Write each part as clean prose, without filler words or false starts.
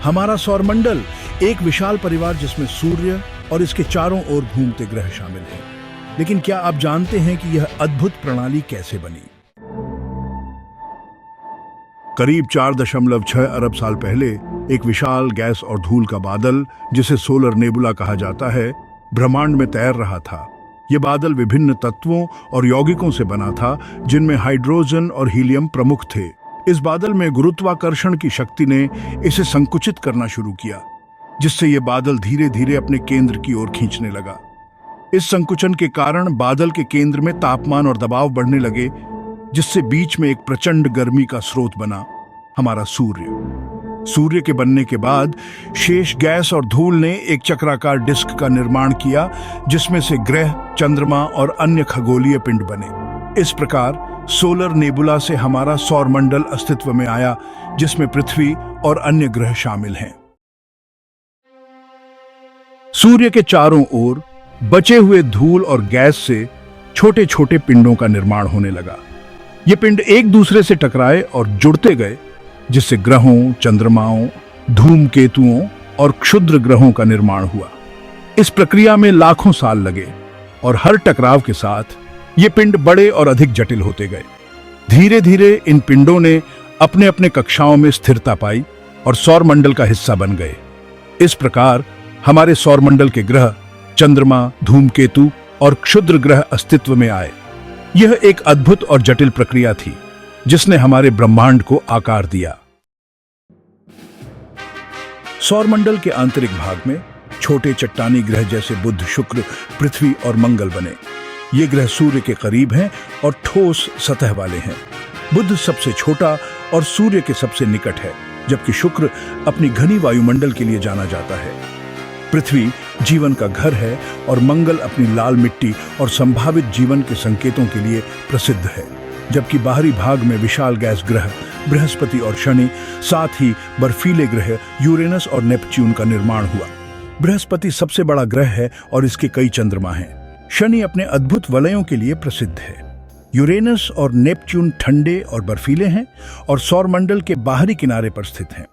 हमारा सौरमंडल एक विशाल परिवार जिसमें सूर्य और इसके चारों ओर घूमते ग्रह शामिल हैं। लेकिन क्या आप जानते हैं कि यह अद्भुत प्रणाली कैसे बनी? करीब 4.6 अरब साल पहले एक विशाल गैस और धूल का बादल, जिसे सोलर नेबुला कहा जाता है, ब्रह्मांड में तैर रहा था। यह बादल विभिन्न तत्वों और यौगिकों से बना था, जिनमें हाइड्रोजन और हीलियम प्रमुख थे। इस बादल में गुरुत्वाकर्षण की शक्ति ने इसे संकुचित करना शुरू किया, जिससे यह बादल धीरे धीरे अपने केंद्र की ओर खींचने लगा। इस संकुचन के कारण बादल के केंद्र में तापमान और दबाव बढ़ने लगे, जिससे बीच में एक प्रचंड गर्मी का स्रोत बना हमारा सूर्य। सूर्य के बनने के बाद शेष गैस और धूल ने एक चक्राकार डिस्क का निर्माण किया, जिसमें से ग्रह, चंद्रमा और अन्य खगोलीय पिंड बने। इस प्रकार सोलर नेबुला से हमारा सौरमंडल अस्तित्व में आया, जिसमें पृथ्वी और अन्य ग्रह शामिल हैं। सूर्य के चारों ओर बचे हुए धूल और गैस से छोटे छोटे पिंडों का निर्माण होने लगा। ये पिंड एक दूसरे से टकराए और जुड़ते गए, जिससे ग्रहों, चंद्रमाओं, धूमकेतुओं और क्षुद्र ग्रहों का निर्माण हुआ। इस प्रक्रिया में लाखों साल लगे और हर टकराव के साथ ये पिंड बड़े और अधिक जटिल होते गए। धीरे धीरे इन पिंडों ने अपने अपने कक्षाओं में स्थिरता पाई और सौरमंडल का हिस्सा बन गए। इस प्रकार हमारे सौरमंडल के ग्रह, चंद्रमा, धूमकेतु और क्षुद्र ग्रह अस्तित्व में आए। यह एक अद्भुत और जटिल प्रक्रिया थी, जिसने हमारे ब्रह्मांड को आकार दिया। सौरमंडल के आंतरिक भाग में छोटे चट्टानी ग्रह जैसे बुध, शुक्र, पृथ्वी और मंगल बने। ये ग्रह सूर्य के करीब हैं और ठोस सतह वाले हैं। बुध सबसे छोटा और सूर्य के सबसे निकट है, जबकि शुक्र अपनी घनी वायुमंडल के लिए जाना जाता है। पृथ्वी जीवन का घर है और मंगल अपनी लाल मिट्टी और संभावित जीवन के संकेतों के लिए प्रसिद्ध है। जबकि बाहरी भाग में विशाल गैस ग्रह बृहस्पति और शनि, साथ ही बर्फीले ग्रह यूरेनस और नेपच्यून का निर्माण हुआ। बृहस्पति सबसे बड़ा ग्रह है और इसके कई चंद्रमा हैं। शनि अपने अद्भुत वलयों के लिए प्रसिद्ध है। यूरेनस और नेपच्यून ठंडे और बर्फीले हैं और सौरमंडल के बाहरी किनारे पर स्थित हैं।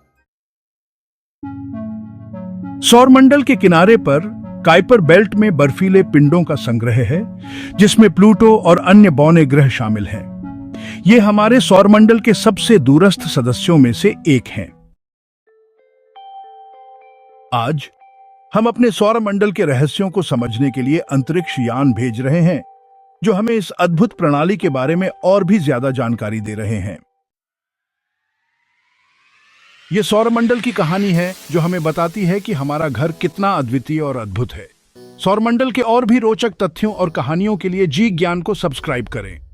सौरमंडल के किनारे पर काइपर बेल्ट में बर्फीले पिंडों का संग्रह है, जिसमें प्लूटो और अन्य बौने ग्रह शामिल हैं। ये हमारे सौरमंडल के सबसे दूरस्थ सदस्यों में से एक हैं। आज हम अपने सौरमंडल के रहस्यों को समझने के लिए अंतरिक्ष यान भेज रहे हैं, जो हमें इस अद्भुत प्रणाली के बारे में और भी ज्यादा जानकारी दे रहे हैं। यह सौरमंडल की कहानी है, जो हमें बताती है कि हमारा घर कितना अद्वितीय और अद्भुत है। सौरमंडल के और भी रोचक तथ्यों और कहानियों के लिए जी ज्ञान को सब्सक्राइब करें।